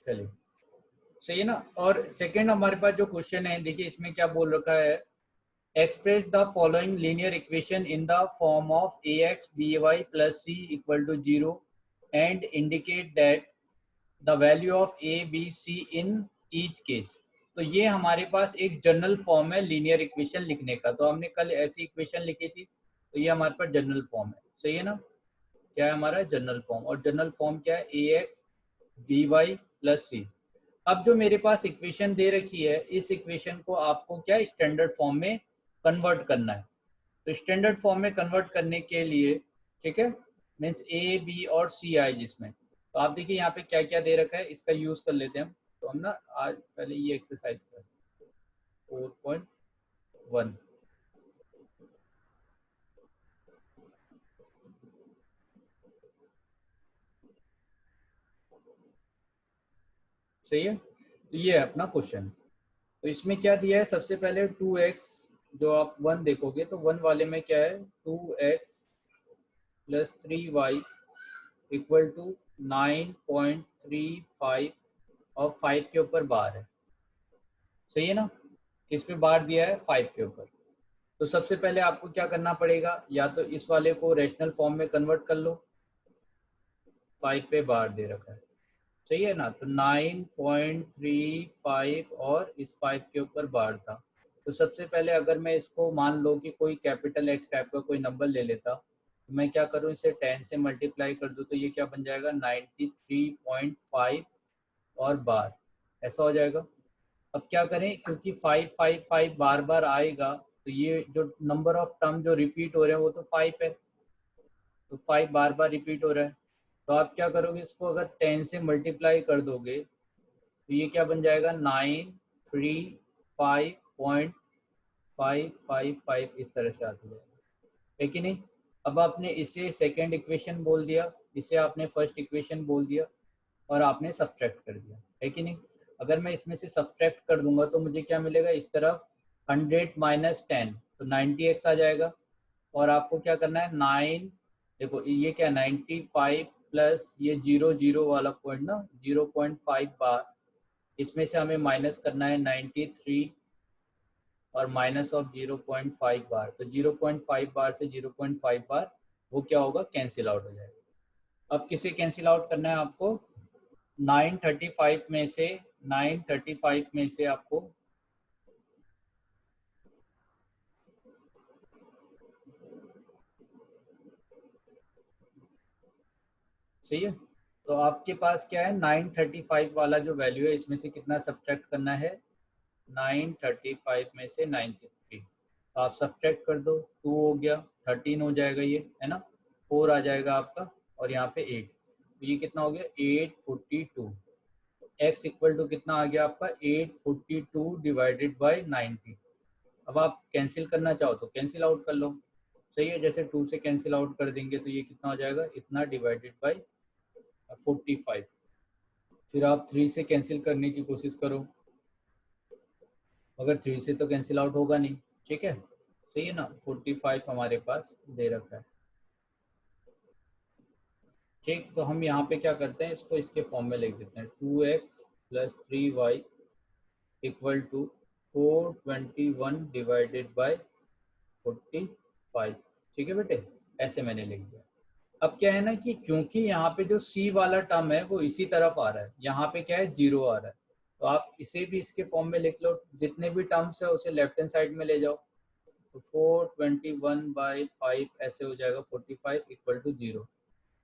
चलिए सही है ना। और सेकंड हमारे पास जो क्वेश्चन है, देखिए इसमें क्या बोल रखा है, express the following linear equation in the form of ax by plus c equal to 0 and indicate that the value of a b c in each case। तो ये हमारे पास एक जनरल फॉर्म है लीनियर इक्वेशन लिखने का। तो हमने कल ऐसी इक्वेशन लिखी थी, तो ये हमारे पास जनरल फॉर्म है, सही है ना। क्या है हमारा जनरल फॉर्म, और जनरल फॉर्म क्या है, ax by plus c। अब जो मेरे पास इक्वेशन दे रखी है, इस इक्वेशन को आपको क्या स्टैंडर्ड फॉर्म में कन्वर्ट करना है। तो स्टैंडर्ड फॉर्म में कन्वर्ट करने के लिए, ठीक है, मीन्स ए बी और सी आए जिसमें, तो आप देखिए यहाँ पे क्या क्या दे रखा है, इसका यूज कर लेते हैं हम। तो हम ना आज पहले ये एक्सरसाइज कर 4.1, सही है। तो ये है अपना क्वेश्चन। तो इसमें क्या दिया है, सबसे पहले 2x, जो आप 1 देखोगे तो 1 वाले में क्या है, 2x plus 3y equal to 9.35 और 5 के ऊपर बार है, सही है ना। इस पे बार दिया है 5 के ऊपर। तो सबसे पहले आपको क्या करना पड़ेगा, या तो इस वाले को रेशनल फॉर्म में कन्वर्ट कर लो, 5 पे बार दे रखा है, सही है ना। तो 9.35 और इस 5 के ऊपर बार था। तो सबसे पहले अगर मैं इसको मान लो कि कोई कैपिटल एक्स टाइप का कोई नंबर ले लेता, तो मैं क्या करूँ, इसे 10 से मल्टीप्लाई कर दूँ, तो ये क्या बन जाएगा 93.5 और बार, ऐसा हो जाएगा। अब क्या करें, क्योंकि 555 बार बार आएगा, तो ये जो नंबर ऑफ टर्म जो रिपीट हो रहे हैं वो तो 5 है, तो 5 बार बार रिपीट हो रहा है। तो आप क्या करोगे, इसको अगर 10 से मल्टीप्लाई कर दोगे, तो ये क्या बन जाएगा 935.555 इस तरह से आती जाएगा, है कि नहीं। अब आपने इसे सेकेंड इक्वेशन बोल दिया, इसे आपने फर्स्ट इक्वेशन बोल दिया, और आपने सब्ट्रैक्ट कर दिया, है कि नहीं। अगर मैं इसमें से सब्ट्रैक्ट कर दूंगा तो मुझे क्या मिलेगा, इस तरफ 100 माइनस 10 तो 90x आ जाएगा। और आपको क्या करना है 9, देखो ये क्या 95 प्लस ये 0 वाला पॉइंट ना 0.5 बार, इसमें से हमें माइनस करना है 93 और माइनस ऑफ 0.5 बार। तो 0.5 बार से 0.5 बार वो क्या होगा, कैंसिल आउट हो जाएगा। अब किसे कैंसिल आउट करना है आपको, 935 में से 935 में से आपको, सही है। तो आपके पास क्या है 935 वाला जो वैल्यू है, इसमें से कितना सब्ट्रैक्ट करना है, 935 में से 93, तो आप सब्ट्रैक्ट कर दो, 2 हो गया, 13 हो जाएगा ये, है ना, 4 आ जाएगा आपका, और यहाँ पे 8, तो ये कितना हो गया 842। x इक्वल टू कितना आ गया आपका 842 डिवाइडेड बाई 90। अब आप कैंसिल करना चाहो तो कैंसिल आउट कर लो, सही है। जैसे 2 से कैंसिल आउट कर देंगे तो ये कितना हो जाएगा, इतना डिवाइडेड बाई 45। फिर आप 3 से कैंसिल करने की कोशिश करो, मगर 3 से तो कैंसिल आउट होगा नहीं, ठीक है, सही है ना। 45 हमारे पास दे रखा है, ठीक। तो हम यहाँ पे क्या करते हैं, इसको इसके फॉर्म में लिख देते हैं, 2x plus 3y equal to 421 divided by 45, ठीक है बेटे, ऐसे मैंने लिख दिया। अब क्या है ना कि क्योंकि यहाँ पे जो c वाला टर्म है वो इसी तरफ आ रहा है, यहाँ पे क्या है 0 आ रहा है, तो आप इसे भी इसके फॉर्म में लिख लो, जितने भी टर्म्स है उसे लेफ्ट हैंड साइड में ले जाओ। तो 421/5 ऐसे हो जाएगा 45 इक्वल टू 0।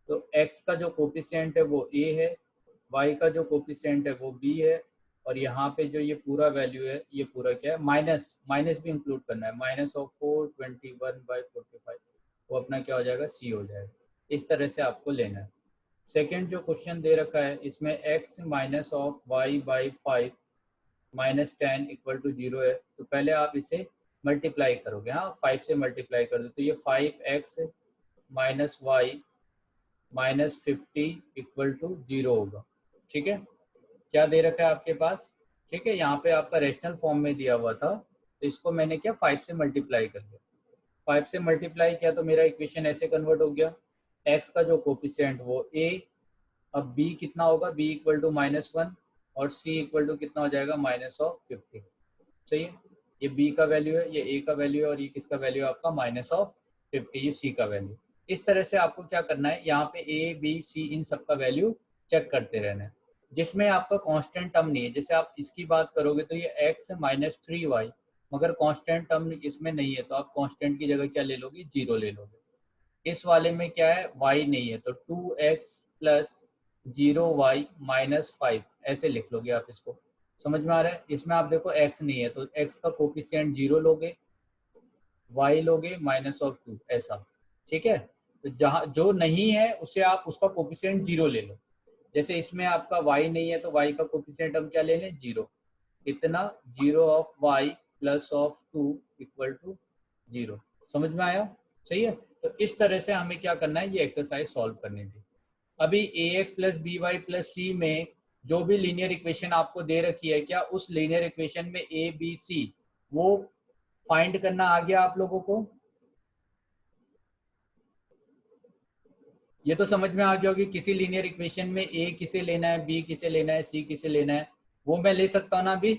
तो x का जो कोफिशिएंट है वो a है, y का जो कोफिशिएंट है वो b है, और यहाँ पे जो ये पूरा वैल्यू है ये पूरा क्या है, माइनस माइनस भी इंक्लूड करना है, माइनस ऑफ 421/45, वो अपना क्या हो जाएगा c हो जाएगा। इस तरह से आपको लेना है। सेकेंड जो क्वेश्चन दे रखा है, इसमें x minus of y by 5 minus 10 equal to 0 है, तो पहले आप इसे मल्टीप्लाई करोगे, हाँ 5 से मल्टीप्लाई कर दो, तो ये 5x minus y minus 50 equal to 0 होगा, ठीक है। क्या दे रखा है आपके पास, ठीक है, यहाँ पे आपका रेशनल फॉर्म में दिया हुआ था, तो इसको मैंने क्या 5 से मल्टीप्लाई कर दिया, 5 से मल्टीप्लाई किया तो मेरा इक्वेशन ऐसे कन्वर्ट हो गया, x का जो कोफिशिएंट वो a, अब b कितना होगा, b इक्वल टू -1, और c इक्वल टू कितना हो जाएगा -50। सही है, ये b का वैल्यू है, ये a का वैल्यू है और ये किसका वैल्यू है आपका -50, ये c का वैल्यू। इस तरह से आपको क्या करना है, यहाँ पे a b c इन सब का वैल्यू चेक करते रहना है, जिसमें आपका कांस्टेंट टर्म नहीं है। जैसे आप इसकी बात करोगे तो ये x -3y, मगर कांस्टेंट टर्म इसमें नहीं है, तो आप कांस्टेंट की जगह क्या ले लोगे, 0 ले लोगे। इस वाले में क्या है, y नहीं है, तो 2x + 0y - 5 ऐसे लिख लोगे आप इसको। समझ में आ रहा है? इसमें आप देखो x नहीं है, तो x का कोफिशिएंट 0 लोगे, y लोगे -2 ऐसा। ठीक है, तो जहाँ जो नहीं है उसे आप उसका कोफिशिएंट 0 ले लो। जैसे इसमें आपका y नहीं है, तो y का कोफिशिएंट हम क्या ले लें, 0। इतना 0 ऑफ y + ऑफ 2 = 0। समझ में आया? सही है, तो इस तरह से हमें क्या करना है, ये एक्सरसाइज सॉल्व करनी थी। अभी ax + by + c में जो भी लीनियर इक्वेशन आपको दे रखी है, क्या उस लीनियर इक्वेशन में a b c वो फाइंड करना आ गया आप लोगों को? ये तो समझ में आ गया होगी, किसी लीनियर इक्वेशन में a किसे लेना है, b किसे लेना है, c किसे लेना है, वो मैं ले सकता हूँ ना अभी।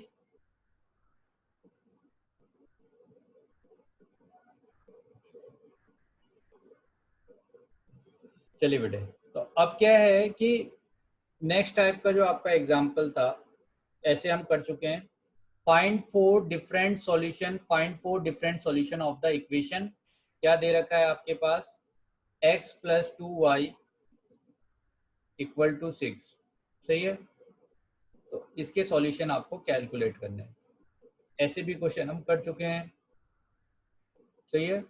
चलिए बेटे, तो अब क्या है कि नेक्स्ट टाइप का जो आपका एग्जाम्पल था, ऐसे हम कर चुके हैं। Find 4 different solution of the equation. क्या दे रखा है आपके पास, x + 2y = 6। सही है, तो इसके सॉल्यूशन आपको कैलकुलेट करने हैं। ऐसे भी क्वेश्चन हम कर चुके हैं। सही है,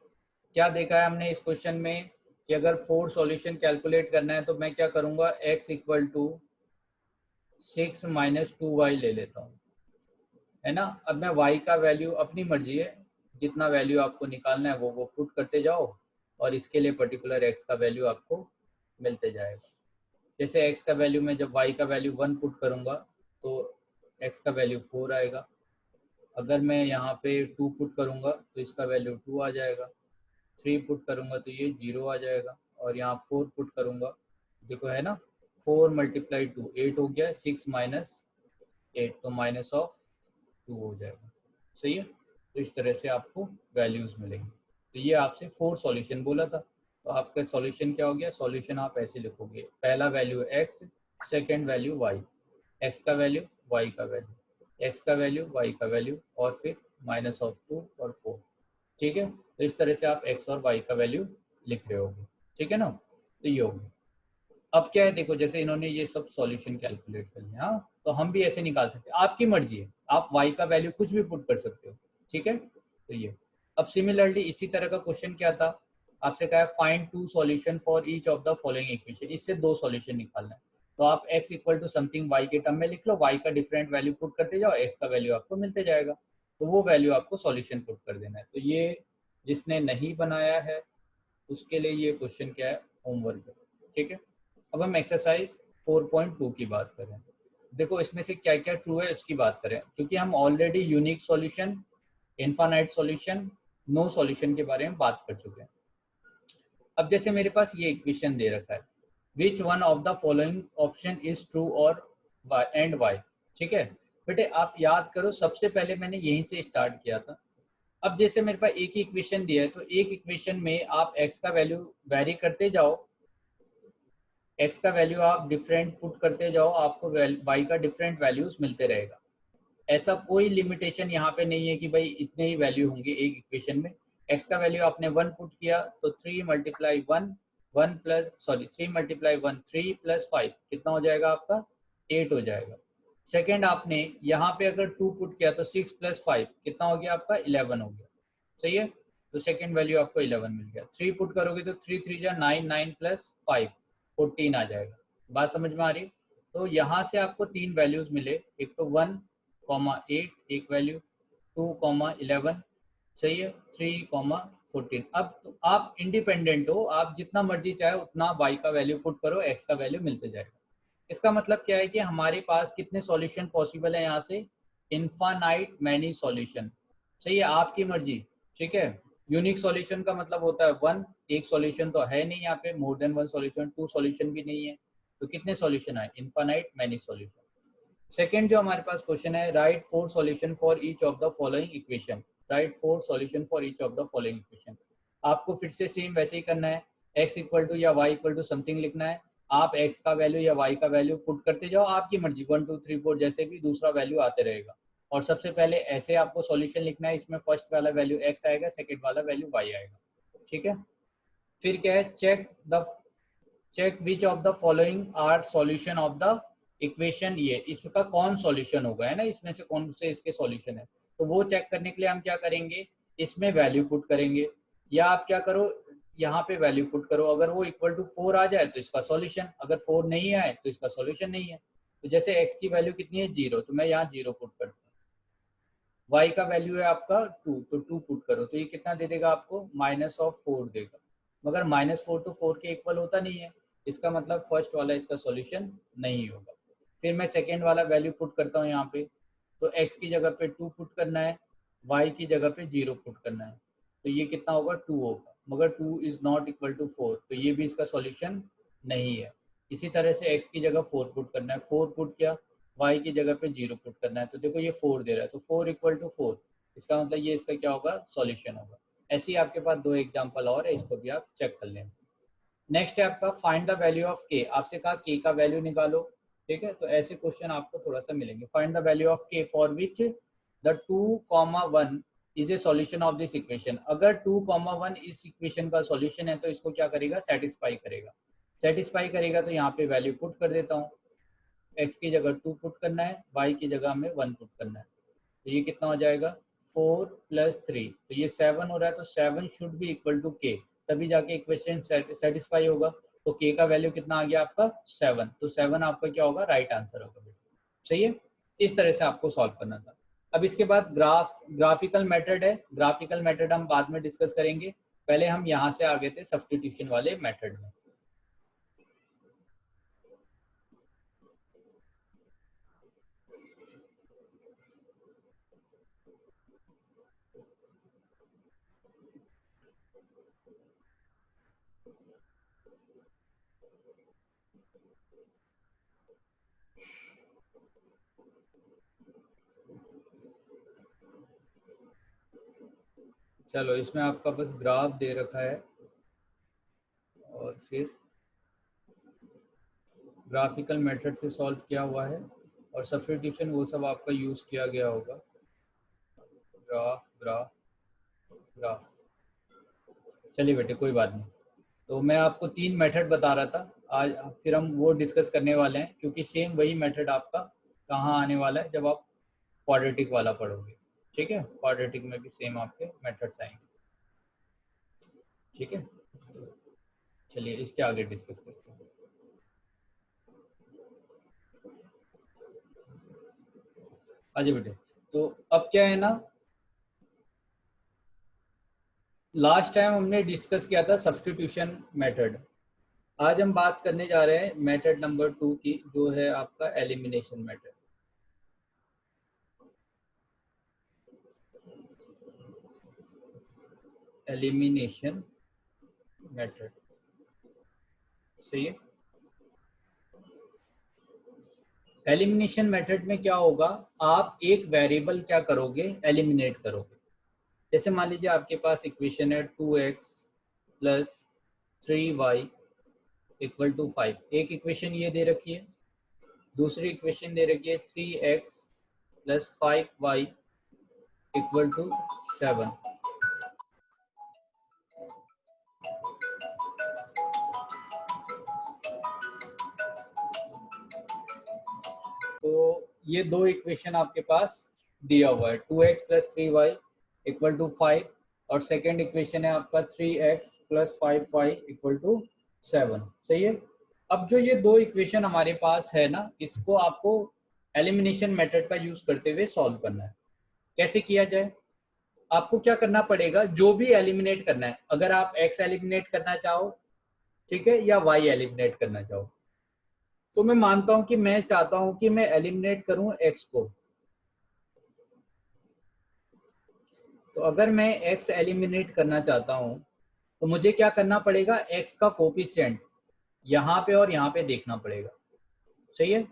क्या देखा है हमने इस क्वेश्चन में कि अगर 4 सॉल्यूशन कैलकुलेट करना है तो मैं क्या करूंगा, x = 6 - 2y ले लेता हूँ, है ना। अब मैं y का वैल्यू, अपनी मर्जी है, जितना वैल्यू आपको निकालना है वो पुट करते जाओ, और इसके लिए पर्टिकुलर x का वैल्यू आपको मिलते जाएगा। जैसे x का वैल्यू, मैं जब y का वैल्यू 1 पुट करूंगा तो x का वैल्यू 4 आएगा। अगर मैं यहाँ पे 2 पुट करूंगा तो इसका वैल्यू 2 आ जाएगा। 3 पुट करूंगा तो ये 0 आ जाएगा, और यहाँ 4 पुट करूंगा, देखो है ना, 4 × 2 8 हो गया, 6 - 8 तो -2 हो जाएगा। सही है, तो इस तरह से आपको वैल्यूज मिलेंगी। तो ये आपसे 4 सॉल्यूशन बोला था, तो आपका सॉल्यूशन क्या हो गया, सॉल्यूशन आप ऐसे लिखोगे, पहला value x, second value y, x का वैल्यू, y का वैल्यू, x का वैल्यू, y का वैल्यू, और फिर -2 और 4। ठीक है, तो इस तरह से आप x और y का वैल्यू लिख रहे होगे। ठीक है ना, तो ये होगी। अब क्या है, देखो जैसे इन्होंने ये सब सॉल्यूशन कैलकुलेट कर लिया, हाँ, तो हम भी ऐसे निकाल सकते हैं, आपकी मर्जी है, आप y का वैल्यू कुछ भी पुट कर सकते हो। ठीक है, तो ये अब सिमिलरली इसी तरह का क्वेश्चन क्या था, आपसे कहा है find 2 solution for each of the following equation. इससे 2 सॉल्यूशन निकालना है, तो आप x = समथिंग y के टर्म में लिख लो, y का डिफरेंट वैल्यू पुट करते जाओ, x का वैल्यू आपको मिलते जाएगा, तो वो वैल्यू आपको सॉल्यूशन पुट कर देना है। तो ये जिसने नहीं बनाया है उसके लिए ये क्वेश्चन क्या है, होमवर्क है। ठीक है, अब हम एक्सरसाइज 4.2 की बात करें। देखो इसमें से क्या क्या ट्रू है उसकी बात करें, क्योंकि हम already unique solution, infinite solution, no solution के बारे में बात कर चुके हैं। अब जैसे मेरे पास ये इक्वेशन दे रखा है, which one of the following option is true और एंड वाई। ठीक है बेटे, आप याद करो, सबसे पहले मैंने यहीं से स्टार्ट किया था। अब जैसे मेरे पास एक ही इक्वेशन दिया है, तो एक इक्वेशन में आप x का वैल्यू वेरी करते जाओ, x का वैल्यू आप डिफरेंट पुट करते जाओ, आपको y का डिफरेंट वैल्यूज मिलते रहेगा। ऐसा कोई लिमिटेशन यहाँ पे नहीं है कि भाई इतने ही वैल्यू होंगे एक इक्वेशन में। x का वैल्यू आपने 1 पुट किया तो 3 × 1 3 × 1 3 + 5 कितना हो जाएगा आपका, 8 हो जाएगा। सेकेंड, आपने यहाँ पे अगर 2 पुट किया तो 6 + 5 कितना हो गया आपका, 11 हो गया। सही है, तो सेकेंड वैल्यू आपको 11 मिल गया। 3 पुट करोगे तो 3 3 जा 9, 9 + 5 14 आ जाएगा। बात समझ में आ रही? तो यहाँ से आपको 3 वैल्यूज मिले, एक तो 1, 8 एक वैल्यू, 2, 11, सही है, 3, 14। अब तो आप इंडिपेंडेंट हो, आप जितना मर्जी चाहे उतना y का वैल्यू पुट करो, x का वैल्यू मिलते जाएगा। इसका मतलब क्या है कि हमारे पास कितने सॉल्यूशन पॉसिबल है यहाँ से, इनफाइनाइट मैनी सॉल्यूशन। सही है, आपकी मर्जी। ठीक है, यूनिक सॉल्यूशन का मतलब होता है 1, एक सॉल्यूशन तो है नहीं यहाँ पे, मोर देन 1 सॉल्यूशन, 2 सॉल्यूशन भी नहीं है, तो कितने सॉल्यूशन है, इनफाइनाइट मैनी सॉल्यूशन। सेकेंड जो हमारे पास क्वेश्चन है, right 4 solution for each of the following equation. Right 4 solution for each of the following equation. आपको फिर से सेम वैसे ही करना है, x इक्वल टू या y इक्वल टू समथिंग लिखना है। आप x का वैल्यू या y का वैल्यू पुट करते जाओ, आपकी मर्जी, 1 2 3 4 जैसे भी दूसरा वैल्यू आते रहेगा। और सबसे पहले ऐसे आपको सॉल्यूशन लिखना है, इसमें फर्स्ट वाला वैल्यू x आएगा, सेकंड वाला वैल्यू y आएगा। ठीक है। फिर क्या है, check which of the following are solution of the equation. ये इसका कौन सॉल्यूशन होगा, है ना, इसमें से कौन से इसके सॉल्यूशन है। तो वो चेक करने के लिए हम क्या करेंगे, इसमें वैल्यू पुट करेंगे, या आप क्या करो, यहाँ पे वैल्यू पुट करो। अगर वो इक्वल टू 4 आ जाए तो इसका सॉल्यूशन, अगर 4 नहीं आए तो इसका सॉल्यूशन नहीं है। तो जैसे x की वैल्यू कितनी है 0, तो मैं यहाँ 0 पुट करता हूँ। y का वैल्यू है आपका 2, तो 2 पुट करो, तो ये कितना दे देगा आपको, -4 देगा। मगर -4 तो 4 के इक्वल होता नहीं है, इसका मतलब फर्स्ट वाला इसका सॉल्यूशन नहीं होगा। फिर मैं सेकेंड वाला वैल्यू पुट करता हूँ यहाँ पे, तो x की जगह पे 2 पुट करना है, y की जगह पे 0 पुट करना है, तो ये कितना होगा 2 होगा। मगर 2 इज नॉट इक्वल टू 4, तो ये भी इसका सॉल्यूशन नहीं है। इसी तरह से x की जगह 4 पुट करना है, 4 पुट किया, y की जगह पे 0 पुट करना है, तो देखो ये 4 दे रहा है, तो 4 इक्वल टू 4, इसका मतलब ये इसका क्या होगा, सॉल्यूशन होगा। ऐसे ही आपके पास 2 एग्जाम्पल और है, इसको भी आप चेक कर लें। नेक्स्ट है आपका find the value of k। आपसे कहा k का वैल्यू निकालो, ठीक है। तो ऐसे क्वेश्चन आपको थोड़ा सा मिलेंगे। Find the value of k for which the 2,1 is a solution of this equation. अगर 2,1 इस इक्वेशन का सॉल्यूशन है तो इसको क्या करेगा, सेटिस्फाई करेगा। सेटिस्फाई करेगा तो यहाँ पे वैल्यू पुट कर देता हूँ, x की जगह 2 पुट करना है, y की जगह हमें 1 पुट करना है, तो ये कितना हो जाएगा 4 + 3, तो ये 7 हो रहा है। तो 7 should be equal to k, तभी जाके इक्वेशन सेटिस्फाई होगा। तो k का वैल्यू कितना आ गया आपका 7, तो 7 आपका क्या होगा, राइट आंसर होगा। सही है। इस तरह से आपको सॉल्व करना था। अब इसके बाद ग्राफिकल मेथड है। ग्राफिकल मेथड हम बाद में डिस्कस करेंगे, पहले हम यहाँ से आगे थे सब्स्टिट्यूशन वाले मेथड में। चलो, इसमें आपका बस ग्राफ दे रखा है और फिर ग्राफिकल मेथड से सॉल्व किया हुआ है, और सब्स्टिट्यूशन वो सब आपका यूज़ किया गया होगा। ग्राफ ग्राफ ग्राफ, चलिए बेटे कोई बात नहीं। तो मैं आपको 3 मेथड बता रहा था आज, फिर हम वो डिस्कस करने वाले हैं, क्योंकि सेम वही मेथड आपका कहाँ आने वाला है, जब आप क्वाड्रेटिक वाला पढ़ोगे। ठीक है, क्वाड्रेटिक में भी सेम आपके मेथड्स आएंगे। ठीक है, चलिए इसके आगे डिस्कस करते हैं। आइए बेटे, तो अब क्या है ना, लास्ट टाइम हमने डिस्कस किया था सब्स्टिट्यूशन मेथड। आज हम बात करने जा रहे हैं मेथड नंबर 2 की, जो है आपका एलिमिनेशन मेथड। एलिमिनेशन मेथड, सही है। एलिमिनेशन मेथड में क्या होगा, आप एक वेरिएबल क्या करोगे, एलिमिनेट करोगे। जैसे मान लीजिए आपके पास इक्वेशन है 2x + 3y = 5। एक इक्वेशन ये दे रखी है, दूसरी इक्वेशन दे रखी है 3x + 5y = 7। तो ये दो इक्वेशन आपके पास दिया हुआ है, 2x + 3y = 5, और सेकेंड इक्वेशन है आपका 3x + 5y = 7। सही है। अब जो ये दो इक्वेशन हमारे पास है ना, इसको आपको एलिमिनेशन मेथड का यूज करते हुए सॉल्व करना है। कैसे किया जाए, आपको क्या करना पड़ेगा, जो भी एलिमिनेट करना है, अगर आप x एलिमिनेट करना चाहो, ठीक है, या y एलिमिनेट करना चाहो, तो मैं मानता हूं कि मैं चाहता हूं कि मैं एलिमिनेट करूं x को। तो अगर मैं x एलिमिनेट करना चाहता हूं तो मुझे क्या करना पड़ेगा, x का कोफिशिएंट यहाँ पे और यहाँ पे देखना पड़ेगा। सही है।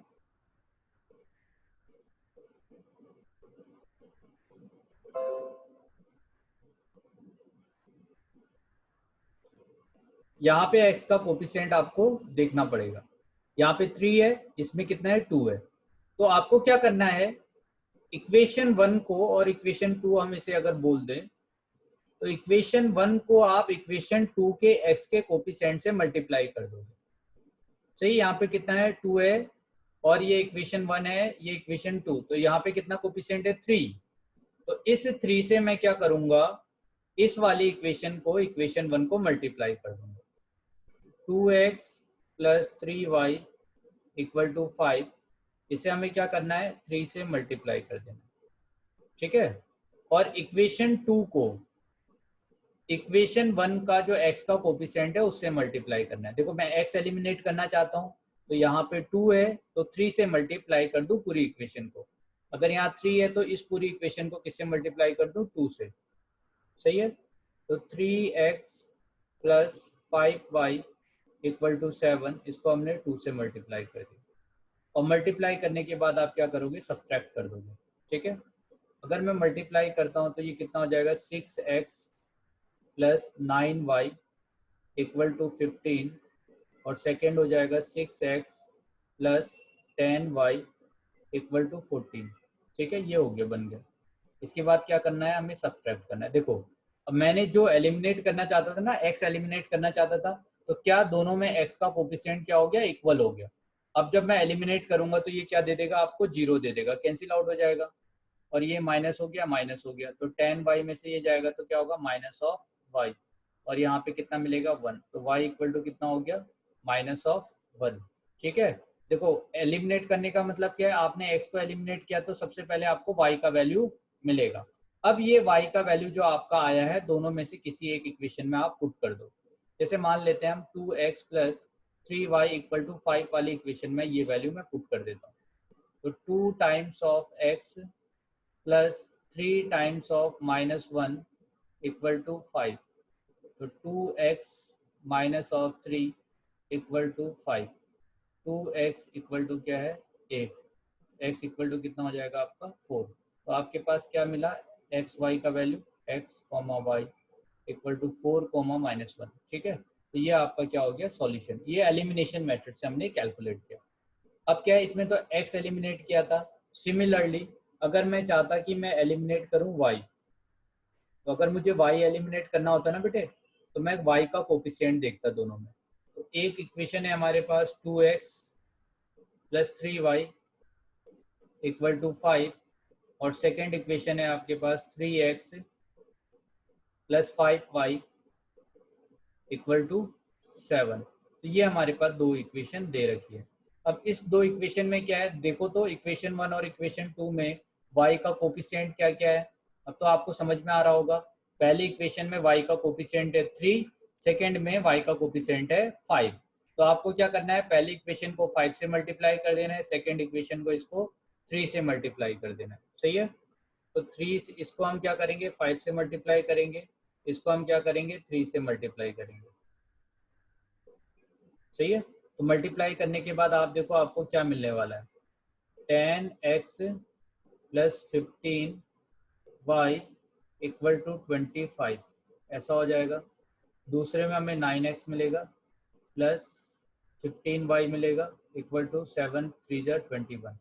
यहाँ पे x का कोफिशिएंट आपको देखना पड़ेगा। यहाँ पे 3 है, इसमें कितना है 2 है। तो आपको क्या करना है, इक्वेशन 1 को और इक्वेशन 2 हम इसे अगर बोल दें, तो इक्वेशन 1 को आप इक्वेशन 2 के x के कोफिशिएंट से मल्टीप्लाई कर दोगे। सही, यहाँ पे कितना है 2 है, और ये इक्वेशन 1 है, ये इक्वेशन 2, तो यहाँ पे कितना कोफिशिएंट है 3। तो इस 3 से मैं क्या करूंगा, इस वाली इक्वेशन को इक्वेशन 1 को मल्टीप्लाई कर दूंगा। 2x plus 3y equal to 5, इसे हमें क्या करना है 3 से मल्टीप्लाई कर देना, ठीक है। और इक्वेशन 2 को इक्वेशन 1 का जो x का कोफिशिएंट है उससे मल्टीप्लाई करना है। देखो मैं x एलिमिनेट करना चाहता हूँ, तो यहाँ पे 2 है, तो 3 से मल्टीप्लाई कर दूँ पूरी इक्वेशन को। अगर यहाँ 3 है तो इस पूरी इक्वेशन को किससे मल्टीप्लाई कर दूँ, 2 से। सही है, तो 3x plus 5y equal to 7, इसको हमने 2 से मल्टीप्लाई कर दिया। और मल्टीप्लाई करने के बाद आप क्या करोगे, सब्ट्रैक्ट कर दोगे, ठीक है। अगर मैं मल्टीप्लाई करता हूँ तो ये कितना हो जाएगा, 6x plus 9y equal to 15, और सेकेंड हो जाएगा 6x plus 10y equal to 14, ठीक है। ये हो गया, बन गया। इसके बाद क्या करना है, हमें सब्ट्रैक्ट करना है। देखो अब मैंने जो एलिमिनेट करना चाहता था ना, x एलिमिनेट करना चाहता था, तो क्या दोनों में x का कोफिशिएंट क्या हो गया, इक्वल हो गया। अब जब मैं एलिमिनेट करूंगा तो ये क्या दे देगा आपको, 0 दे देगा, कैंसिल आउट हो जाएगा। और ये माइनस हो गया, माइनस हो गया, तो 10y में से ये जाएगा तो क्या होगा, माइनस ऑफ y। और यहाँ पे कितना मिलेगा, 1, तो y इक्वल टू कितना हो गया, माइनस ऑफ 1, ठीक है। देखो एलिमिनेट करने का मतलब क्या है, आपने x को एलिमिनेट किया तो सबसे पहले आपको y का वैल्यू मिलेगा। अब ये y का वैल्यू जो आपका आया है, दोनों में से किसी एक इक्वेशन में आप पुट कर दो। जैसे मान लेते हैं हम 2x plus 3y equal to 5 वाली इक्वेशन में ये वैल्यू मैं पुट कर देता हूँ। तो 2 times of x plus 3 times of -1 equal to 5, तो 2x minus of 3 equal to 5, 2x equal to क्या है 8, x इक्वल टू कितना हो जाएगा आपका 4। तो आपके पास क्या मिला, एक्स वाई का value, x comma y equal to 4 comma -1, ठीक है। तो ये आपका क्या हो गया, सॉल्यूशन। ये एलिमिनेशन मेथड से हमने कैलकुलेट किया। अब क्या है, इसमें तो x एलिमिनेट किया था। सिमिलरली अगर मैं चाहता कि मैं एलिमिनेट करूं y, तो अगर मुझे y एलिमिनेट करना होता ना बेटे, तो मैं y का कोफिशिएंट देखता दोनों में। तो एक इक्वेशन है हमारे पास 2x plus 3y equal to 5, और सेकेंड इक्वेशन है आपके पास 3x plus 5y equal to 7। तो ये हमारे पास दो इक्वेशन दे रखी है। अब इस दो इक्वेशन में क्या है, देखो तो इक्वेशन 1 और इक्वेशन 2 में y का कोफिशिएंट क्या क्या है। अब तो आपको समझ में आ रहा होगा, पहली इक्वेशन में y का कोफिशिएंट है 3, सेकेंड में y का कोफिशिएंट है 5। तो आपको क्या करना है, पहली इक्वेशन को 5 से मल्टीप्लाई कर देना है, सेकेंड इक्वेशन को इसको 3 से मल्टीप्लाई कर देना है। सही है, तो 3 इसको हम क्या करेंगे, 5 से मल्टीप्लाई करेंगे, इसको हम क्या करेंगे 3 से मल्टीप्लाई करेंगे। सही है, तो मल्टीप्लाई करने के बाद आप देखो आपको क्या मिलने वाला है, 10x plus 15y equal to 25, ऐसा हो जाएगा। दूसरे में हमें 9x मिलेगा प्लस 15y मिलेगा इक्वल टू 7 3 21,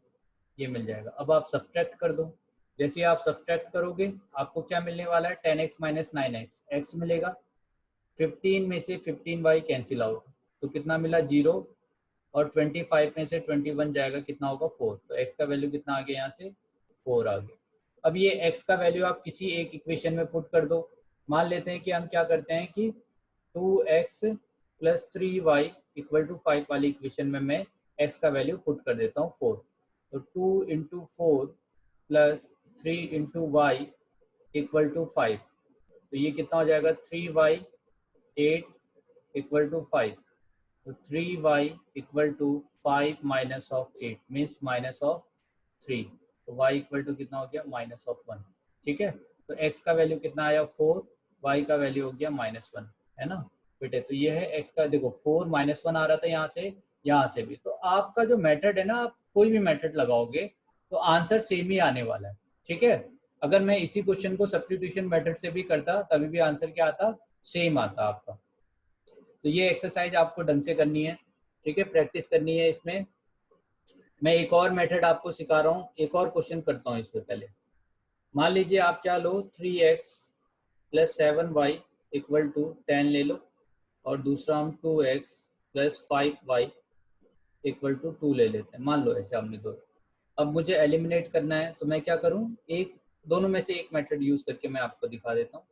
ये मिल जाएगा। अब आप सब्ट्रैक्ट कर दो। जैसे आप सब्ट्रैक्ट करोगे आपको क्या मिलने वाला है, 10x माइनस 9x, x मिलेगा, 15 में से 15y कैंसिल आउट, तो कितना मिला 0, और 25 में से 21 जाएगा, कितना होगा 4। तो x का वैल्यू कितना आ गया, यहाँ से 4 आ गया। अब ये x का वैल्यू आप किसी एक इक्वेशन में पुट कर दो। मान लेते हैं कि हम क्या करते हैं कि 2x plus 3y equal to 5 वाली इक्वेशन में मैं x का वैल्यू पुट कर देता हूँ 4। तो 2 into 4 plus 3 into y equal to 5, तो ये कितना हो जाएगा 3y 8 इक्वल टू 5। तो 3y equal to 5 minus of 8 means minus of 3, तो y इक्वल टू कितना हो गया, माइनस ऑफ 1, ठीक है। तो x का वैल्यू कितना आया 4, y का वैल्यू हो गया -1, है ना बेटे। तो ये है x का, देखो 4 -1 आ रहा था यहाँ से भी। तो आपका जो मेथड है ना, आप कोई भी मेथड लगाओगे तो आंसर सेम ही आने वाला है। ठीक है, अगर मैं इसी क्वेश्चन को सब्स्टिट्यूशन मेथड से भी करता तभी भी आंसर क्या आता, सेम आता आपका। तो ये एक्सरसाइज आपको ढंग से करनी है, ठीक है, प्रैक्टिस करनी है इसमें। मैं एक और मेथड आपको सिखा रहा हूँ, एक और क्वेश्चन करता हूँ इस पे पहले। मान लीजिए आप क्या लो, 3x plus 7y equal to 10 ले लो, और दूसरा हम 2x plus 5y equal to 2 ले लेते हैं। मान लो ऐसे हमने दो। अब मुझे एलिमिनेट करना है, तो मैं क्या करूँ, एक दोनों में से एक मेथड यूज करके मैं आपको दिखा देता हूँ,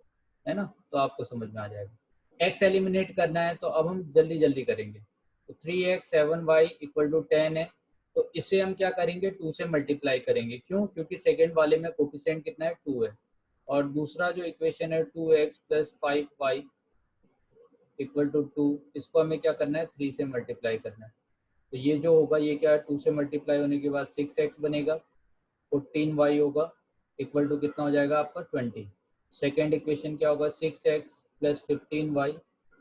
है ना, तो आपको समझ में आ जाएगा। x एलिमिनेट करना है, तो अब हम जल्दी जल्दी करेंगे। तो 3x 7y इक्वल टू 10 है, तो इसे हम क्या करेंगे, 2 से मल्टीप्लाई करेंगे। क्यों, क्योंकि सेकेंड वाले में कोफिशिएंट कितना है, 2 है। और दूसरा जो इक्वेशन है 2x plus 5y equal to 2, इसको हमें क्या करना है, 3 से मल्टीप्लाई करना है। तो ये जो होगा, ये क्या है, 2 से मल्टीप्लाई होने के बाद 6x बनेगा, 14y होगा, इक्वल टू कितना हो जाएगा आपका 20। सेकेंड इक्वेशन क्या होगा, 6x plus 15y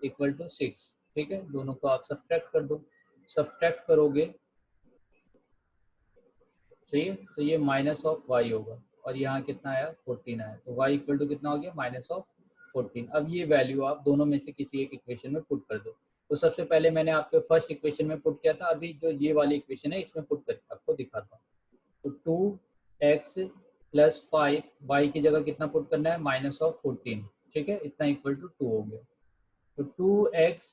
equal to 6। ठीक है, दोनों को आप सब्ट्रैक्ट कर दो, सब्ट्रैक्ट करोगे, सही है, तो ये माइनस ऑफ वाई होगा, और यहाँ कितना आया, 14 आया, तो y इक्वल टू कितना हो गया, माइनस ऑफ 14। अब ये वैल्यू आप दोनों में से किसी एक इक्वेशन में पुट कर दो। तो सबसे पहले मैंने आपके फर्स्ट इक्वेशन में पुट किया था, अभी जो ये वाली इक्वेशन है इसमें पुट करके आपको दिखाता हूँ। तो 2x प्लस 5 वाई की जगह कितना पुट करना है, माइनस ऑफ 14। ठीक है, इतना इक्वल टू 2 हो गया। तो 2x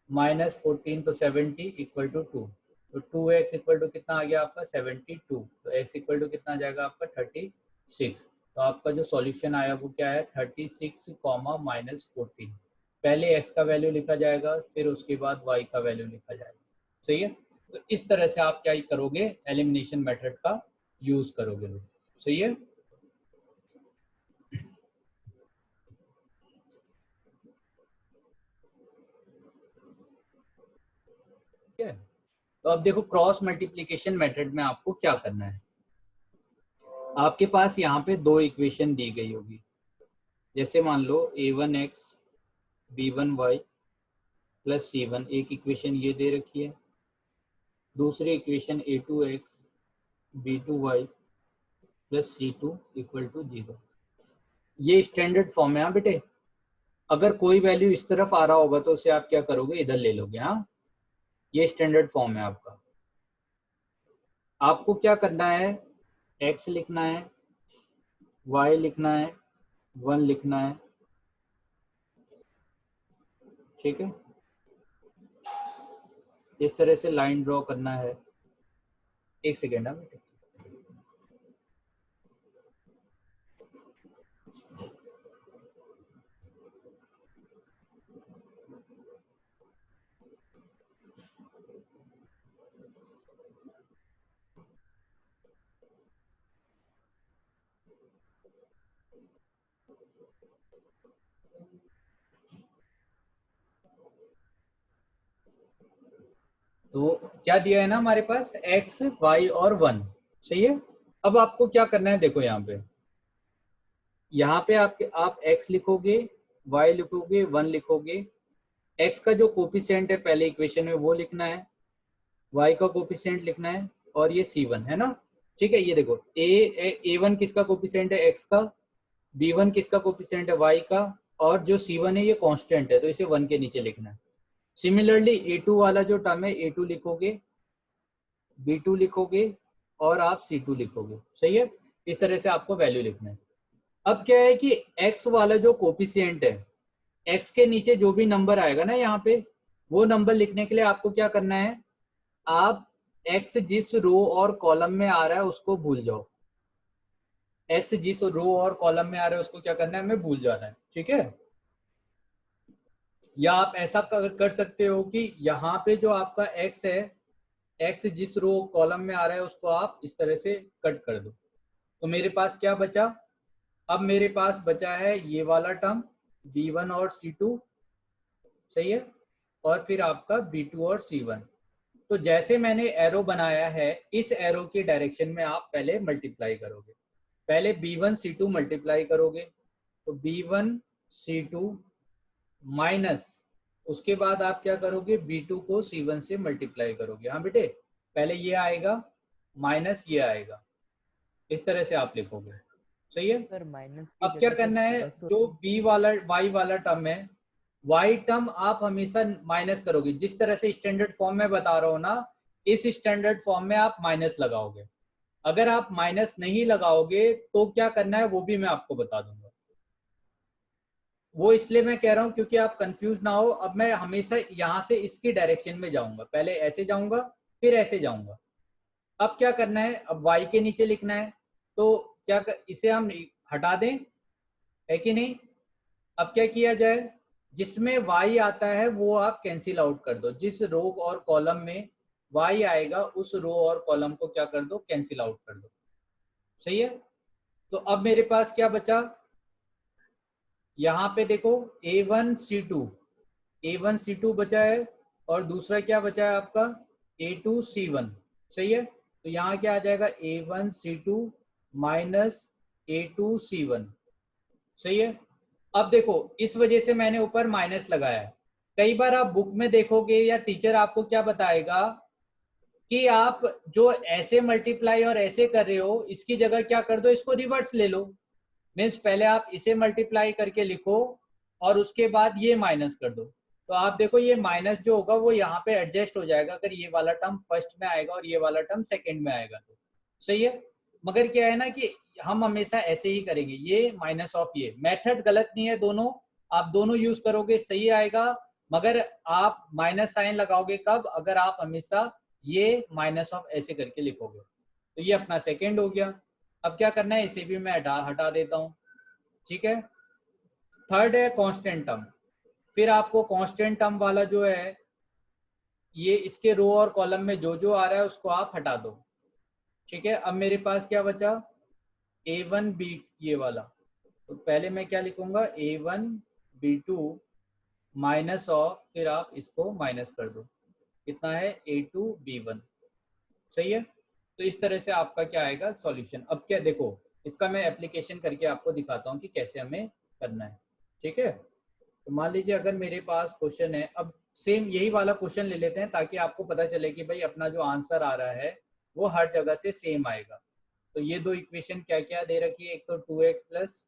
माइनस 14, तो 70 इक्वल टू 2। तो 2x इक्वल टू कितना आ गया आपका, 72। तो x इक्वल टू कितना आ जाएगा आपका, 36। तो आपका जो सॉल्यूशन आया वो क्या है, 36 कॉमा माइनस 14। पहले x का वैल्यू लिखा जाएगा, फिर उसके बाद y का वैल्यू लिखा जाएगा। सही है, तो इस तरह से आप क्या करोगे, एलिमिनेशन मेथड का यूज करोगे लोग। सही है, ठीक है। तो अब देखो, क्रॉस मल्टीप्लिकेशन मेथड में आपको क्या करना है। आपके पास यहाँ पे दो इक्वेशन दी गई होगी, जैसे मान लो a1x b1y प्लस c1, एक इक्वेशन ये दे रखी है। दूसरी equation a2x b2y plus c2 equal to 0। ये स्टैंडर्ड फॉर्म है। हाँ बेटे, अगर कोई वैल्यू इस तरफ आ रहा होगा तो उसे आप क्या करोगे, इधर ले लोगे। हाँ, ये स्टैंडर्ड फॉर्म है आपका। आपको क्या करना है, x लिखना है, y लिखना है, 1 लिखना है। ठीक है, इस तरह से लाइन ड्रॉ करना है। एक सेकेंड है बेटे। तो क्या दिया है ना हमारे पास, x y और 1। सही है, अब आपको क्या करना है, देखो यहाँ पे आप x लिखोगे, y लिखोगे, 1 लिखोगे। x का जो कोफिशिएंट है पहले इक्वेशन में वो लिखना है, y का कोफिशिएंट लिखना है, और ये c1 है ना। ठीक है, ये देखो a1 किसका कोफिशिएंट है, x का, b1 किसका कोफिशिएंट है, y का, और जो c1 है ये कांस्टेंट है, तो इसे 1 के नीचे लिखना है। सिमिलरली a2 वाला जो टर्म है, a2 लिखोगे, b2 लिखोगे, और आप c2 लिखोगे। सही है, इस तरह से आपको वैल्यू लिखना है। अब क्या है कि x वाला जो कोफिशिएंट है, x के नीचे जो भी नंबर आएगा ना यहाँ पे, वो नंबर लिखने के लिए आपको क्या करना है, आप x जिस रो और कॉलम में आ रहा है उसको भूल जाओ। x जिस रो और कॉलम में आ रहा है उसको क्या करना है, हमें भूल जाना है। ठीक है, या आप ऐसा कर सकते हो कि यहाँ पे जो आपका x है, x जिस रो कॉलम में आ रहा है उसको आप इस तरह से कट कर दो। तो मेरे पास क्या बचा, अब मेरे पास बचा है ये वाला टर्म b1 और c2। सही है, और फिर आपका b2 और c1। तो जैसे मैंने एरो बनाया है, इस एरो की डायरेक्शन में आप पहले मल्टीप्लाई करोगे। पहले b1 c2 मल्टीप्लाई करोगे, तो b1 c2 माइनस, उसके बाद आप क्या करोगे, b2 को c1 से मल्टीप्लाई करोगे। हाँ बेटे, पहले ये आएगा माइनस ये आएगा, इस तरह से आप लिखोगे, सही है। सर माइनस की अब क्या जगह सर करना है, प्लस जो होता है। बी वाला वाई वाला टर्म है, वाई टर्म आप हमेशा माइनस करोगे, जिस तरह से स्टैंडर्ड फॉर्म में बता रहा हूँ ना, इस स्टैंडर्ड फॉर्म में आप माइनस लगाओगे। अगर आप माइनस नहीं लगाओगे तो क्या करना है वो भी मैं आपको बता दूंगा। वो इसलिए मैं कह रहा हूँ क्योंकि आप कंफ्यूज ना हो। अब मैं हमेशा यहाँ से इसकी डायरेक्शन में जाऊंगा, पहले ऐसे जाऊंगा फिर ऐसे जाऊंगा। अब क्या करना है, अब y के नीचे लिखना है, तो इसे हम हटा दें, है कि नहीं। अब क्या किया जाए, जिसमें y आता है वो आप कैंसिल आउट कर दो, जिस रो और कॉलम में y आएगा उस रो और कॉलम को क्या कर दो, कैंसिल आउट कर दो, सही है। तो अब मेरे पास क्या बचा, यहाँ पे देखो A1 C2, A1 C2 बचा है, और दूसरा क्या बचा है आपका A2 C1, सही है। तो यहाँ क्या आ जाएगा, A1 C2 minus A2 C1, सही है। अब देखो इस वजह से मैंने ऊपर माइनस लगाया है। कई बार आप बुक में देखोगे या टीचर आपको क्या बताएगा कि आप जो ऐसे मल्टीप्लाई और ऐसे कर रहे हो इसकी जगह क्या कर दो, इसको रिवर्स ले लो। मीन्स पहले आप इसे मल्टीप्लाई करके लिखो और उसके बाद ये माइनस कर दो। तो आप देखो ये माइनस जो होगा वो यहाँ पे एडजस्ट हो जाएगा, अगर ये वाला टर्म फर्स्ट में आएगा और ये वाला टर्म सेकंड में आएगा तो, सही है। मगर क्या है ना कि हम हमेशा ऐसे ही करेंगे, ये माइनस ऑफ ये मेथड गलत नहीं है, दोनों आप दोनों यूज करोगे सही आएगा। मगर आप माइनस साइन लगाओगे कब, अगर आप हमेशा ये माइनस ऑफ ऐसे करके लिखोगे। तो ये अपना सेकेंड हो गया। अब क्या करना है, इसे भी मैं हटा देता हूँ, ठीक है। थर्ड है कांस्टेंट टर्म। फिर आपको कांस्टेंट टर्म वाला जो है, ये इसके रो और कॉलम में जो जो आ रहा है उसको आप हटा दो, ठीक है। अब मेरे पास क्या बचा, A1 B, ये वाला। तो पहले मैं क्या लिखूंगा, A1 B2 माइनस ऑफ, फिर आप इसको माइनस कर दो, कितना है A2 B1, सही है। तो इस तरह से आपका क्या आएगा सॉल्यूशन। अब क्या देखो, इसका मैं एप्लीकेशन करके आपको दिखाता हूँ कि कैसे हमें करना है, ठीक है। तो मान लीजिए अगर मेरे पास क्वेश्चन है, अब सेम यही वाला क्वेश्चन ले लेते हैं ताकि आपको पता चले कि भाई अपना जो आंसर आ रहा है वो हर जगह से सेम आएगा। तो ये दो इक्वेशन क्या क्या दे रखी है, एक तो 2x प्लस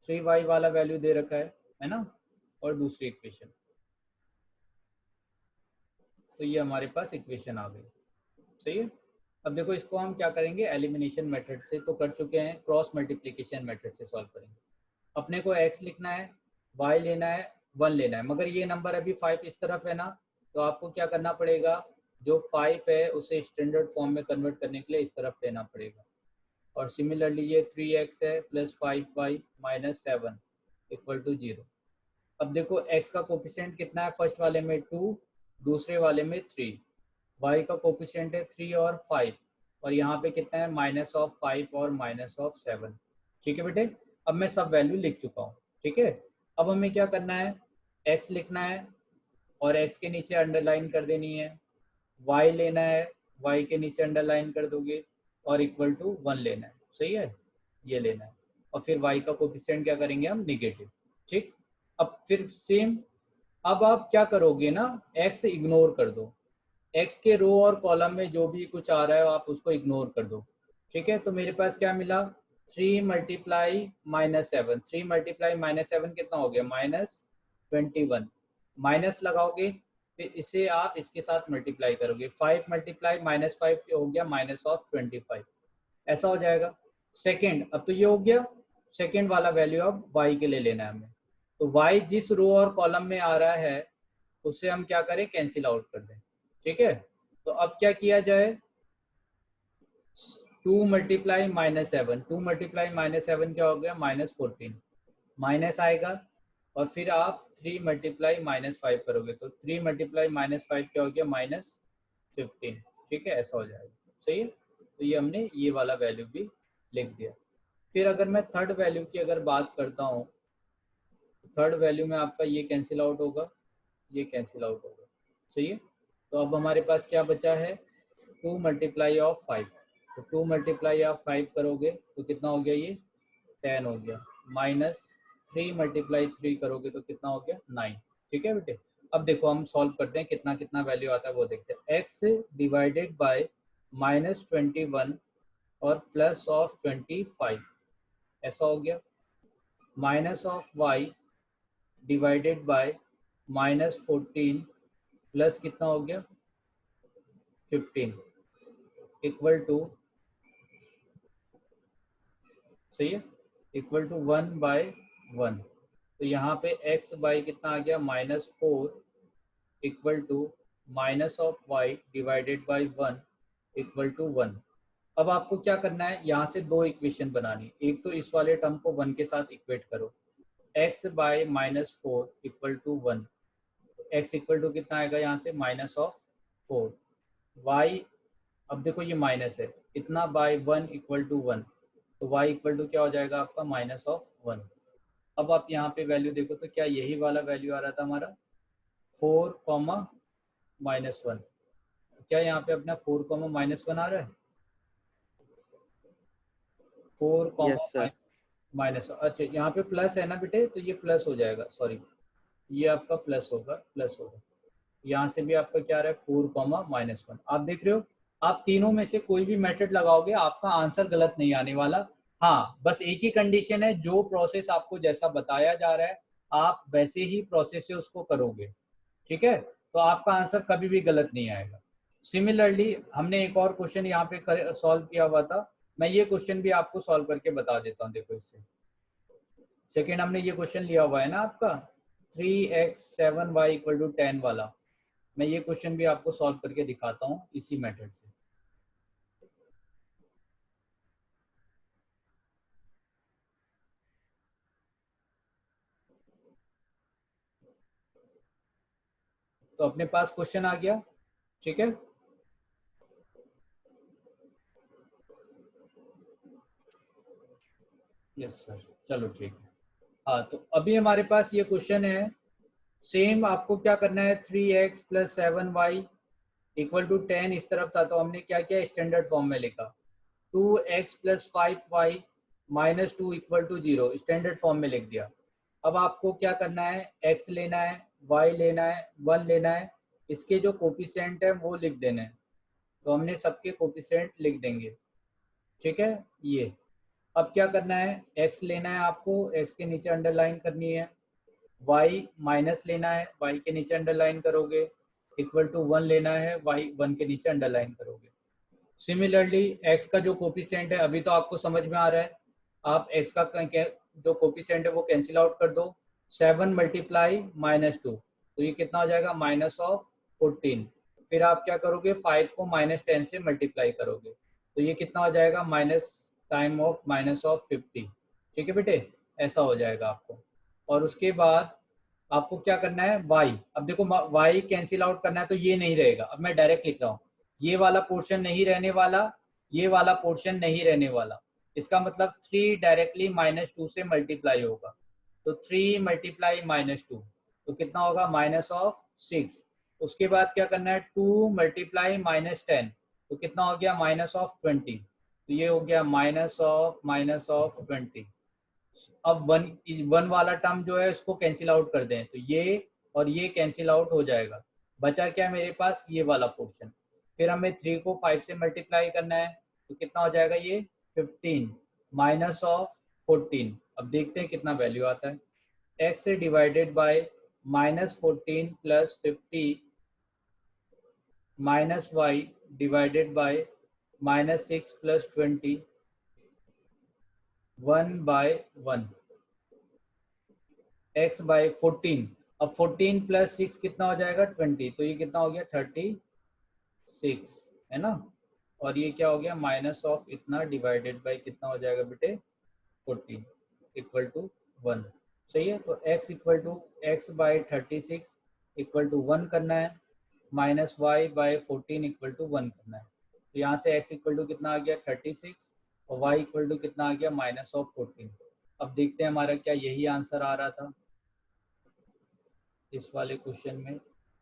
3y वाला वैल्यू दे रखा है ना, और दूसरी इक्वेशन। तो ये हमारे पास इक्वेशन आ गई, सही है। अब देखो इसको हम क्या करेंगे, एलिमिनेशन मेथड से तो कर चुके हैं, क्रॉस मल्टीप्लिकेशन मेथड से सॉल्व करेंगे। अपने को x लिखना है, y लेना है, 1 लेना है, मगर ये नंबर अभी 5 इस तरफ है ना, तो आपको क्या करना पड़ेगा, जो 5 है उसे स्टैंडर्ड फॉर्म में कन्वर्ट करने के लिए इस तरफ लेना पड़ेगा। और सिमिलरली ये 3x है plus 5y minus 7 equal to 0। अब देखो x का कोफिशिएंट कितना है, फर्स्ट वाले में 2, दूसरे वाले में 3। y का कोफिशिएंट है 3 और 5, और यहाँ पे कितना है -5 और -7, ठीक है बेटे। अब मैं सब वैल्यू लिख चुका हूँ, ठीक है। अब हमें क्या करना है, x लिखना है और x के नीचे अंडरलाइन कर देनी है, y लेना है, y के नीचे अंडरलाइन कर दोगे, और इक्वल टू 1 लेना है, सही है, ये लेना है। और फिर y का कोफिशिएंट क्या करेंगे हम, निगेटिव, ठीक। अब फिर सेम, अब आप क्या करोगे ना, x इग्नोर कर दो, x के रो और कॉलम में जो भी कुछ आ रहा है आप उसको इग्नोर कर दो, ठीक है। तो मेरे पास क्या मिला, 3 मल्टीप्लाई -7, 3 मल्टीप्लाई -7 कितना हो गया, -21। माइनस लगाओगे, फिर इसे आप इसके साथ मल्टीप्लाई करोगे, 5 मल्टीप्लाई -5 हो गया -25, ऐसा हो जाएगा। सेकेंड, अब तो ये हो गया, सेकेंड वाला वैल्यू अब y के लिए लेना है हमें। तो y जिस रो और कॉलम में आ रहा है उससे हम क्या करें, कैंसिल आउट कर दें, ठीक है। तो अब क्या किया जाए, 2 मल्टीप्लाई -7, 2 मल्टीप्लाई -7 क्या हो गया, -14, माइनस आएगा। और फिर आप 3 मल्टीप्लाई -5 करोगे तो 3 मल्टीप्लाई -5 क्या हो गया, -15, ठीक है, ऐसा हो जाएगा, सही है। तो ये हमने ये वाला वैल्यू भी लिख दिया। फिर अगर मैं थर्ड वैल्यू की अगर बात करता हूँ, थर्ड वैल्यू में आपका ये कैंसिल आउट होगा, ये कैंसिल आउट होगा, सही है। तो अब हमारे पास क्या बचा है, 2 मल्टीप्लाई ऑफ 5। तो 2 मल्टीप्लाई ऑफ 5 करोगे तो कितना हो गया, ये 10 हो गया, माइनस 3 मल्टीप्लाई 3 करोगे तो कितना हो गया, 9, ठीक है बेटे। अब देखो हम सॉल्व करते हैं, कितना कितना वैल्यू आता है वो देखते हैं। x डिवाइडेड बाय -21 और प्लस ऑफ 25, ऐसा हो गया। Minus of y divided by -14 plus कितना हो गया 15 इक्वल टू, सही है, इक्वल टू 1/1। तो यहाँ पे x बाई कितना आ गया -4 equal to minus of y divided by 1 equal to 1। अब आपको क्या करना है, यहाँ से दो इक्वेशन बनानी। एक तो इस वाले टर्म को 1 के साथ इक्वेट करो, x by -4 equal to 1। x equal to कितना आएगा यहाँ से -4 y। अब देखो ये माइनस है, इतना बाई 1 इक्वल टू 1, तो y इक्वल टू क्या हो जाएगा आपका -1। अब आप यहाँ पे वैल्यू देखो तो क्या यही वाला वैल्यू आ रहा था हमारा 4, -1। क्या यहाँ पे अपना 4, -1 आ रहा है? 4, यस सर। माइनस, अच्छा यहाँ पे प्लस है ना बेटे, तो ये प्लस हो जाएगा, सॉरी ये आपका प्लस होगा, प्लस होगा। यहाँ से भी आपका क्या आ रहा है 4, -1। आप देख रहे हो, आप तीनों में से कोई भी मेथड लगाओगे आपका आंसर गलत नहीं आने वाला। हाँ, बस एक ही कंडीशन है, जो प्रोसेस आपको जैसा बताया जा रहा है आप वैसे ही प्रोसेस से उसको करोगे, ठीक है, तो आपका आंसर कभी भी गलत नहीं आएगा। सिमिलरली हमने एक और क्वेश्चन यहाँ पे सॉल्व किया हुआ था, मैं ये क्वेश्चन भी आपको सॉल्व करके बता देता हूँ। देखो इससे सेकेंड हमने ये क्वेश्चन लिया हुआ है ना आपका 3x 7y इक्वल टू 10 वाला, मैं ये क्वेश्चन भी आपको सॉल्व करके दिखाता हूँ इसी मेथड से। तो अपने पास क्वेश्चन आ गया, ठीक है। यस सर, चलो ठीक है। हाँ, तो अभी हमारे पास ये क्वेश्चन है, सेम आपको क्या करना है 3x plus 7y equal to 10 इस तरफ था, तो हमने क्या किया स्टैंडर्ड फॉर्म में लिखा 2x plus 5y minus 2 equal to 0, standard form में लिख दिया। अब आपको क्या करना है, x लेना है, y लेना है, 1 लेना है, इसके जो कोफिशिएंट है वो लिख देना है। तो हमने सबके कोफिशिएंट लिख देंगे, ठीक है। ये अब क्या करना है, x लेना है आपको, x के नीचे अंडरलाइन करनी है, y माइनस लेना है, y के नीचे अंडरलाइन करोगे, इक्वल टू 1 लेना है, y 1 के नीचे अंडरलाइन करोगे। सिमिलरली x का जो कोफिशिएंट है अभी तो आपको समझ में आ रहा है, आप x का जो कोफिशिएंट है वो कैंसिल आउट कर दो, 7 मल्टीप्लाई -2, तो ये कितना हो जाएगा -14। फिर आप क्या करोगे 5 को -10 से मल्टीप्लाई करोगे, तो ये कितना हो जाएगा -50, ठीक है बेटे, ऐसा हो जाएगा आपको। और उसके बाद आपको क्या करना है y, अब देखो y कैंसिल आउट करना है तो ये नहीं रहेगा, अब मैं डायरेक्ट लिख रहा हूँ, ये वाला पोर्शन नहीं रहने वाला, ये वाला पोर्शन नहीं रहने वाला, इसका मतलब 3 डायरेक्टली -2 से मल्टीप्लाई होगा, तो 3 मल्टीप्लाई -2 तो कितना होगा -6। उसके बाद क्या करना है 2 मल्टीप्लाई -10 तो कितना हो गया -20, तो ये हो गया -20। अब वन वाला टर्म जो है इसको कैंसिल आउट कर दें, तो ये और ये कैंसिल आउट हो जाएगा, बचा क्या मेरे पास ये वाला पोर्शन। फिर हमें 3 को 5 से मल्टीप्लाई करना है, तो कितना हो जाएगा ये 15 -14। अब देखते हैं कितना वैल्यू आता है, x से divided by -14 plus 50 minus y divided by -6 plus 20 1/1 x by 14। अब 14 प्लस 6 कितना हो जाएगा 20, तो ये कितना हो गया 36, है ना। और ये क्या हो गया माइनस ऑफ इतना डिवाइडेड बाई कितना हो जाएगा बेटे 14 इक्वल टू 1, सही है। तो x equal to x by 36 equal to 1 करना है, minus y by 14 equal to 1 करना है। तो यहाँ से x इक्वल टू कितना आ गया 36 और y इक्वल टू कितना आ गया -14। अब देखते हैं हमारा क्या यही आंसर आ रहा था इस वाले क्वेश्चन में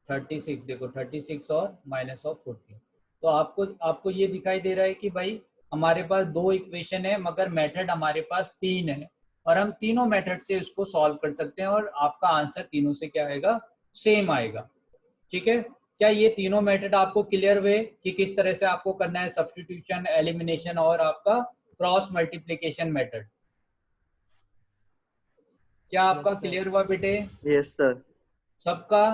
36, देखो 36 और -14। तो आपको आपको ये दिखाई दे रहा है कि भाई हमारे पास दो इक्वेशन है मगर मेथड हमारे पास तीन है, और हम तीनों मेथड से इसको सॉल्व कर सकते हैं और आपका आंसर तीनों से क्या आएगा सेम आएगा, ठीक है। क्या ये तीनों मेथड आपको क्लियर हुए कि किस तरह से आपको करना है सब्स्टिट्यूशन, एलिमिनेशन और आपका क्रॉस मल्टीप्लिकेशन मेथड? क्या आपका यस सर। क्लियर हुआ बेटे यस सर। सबका?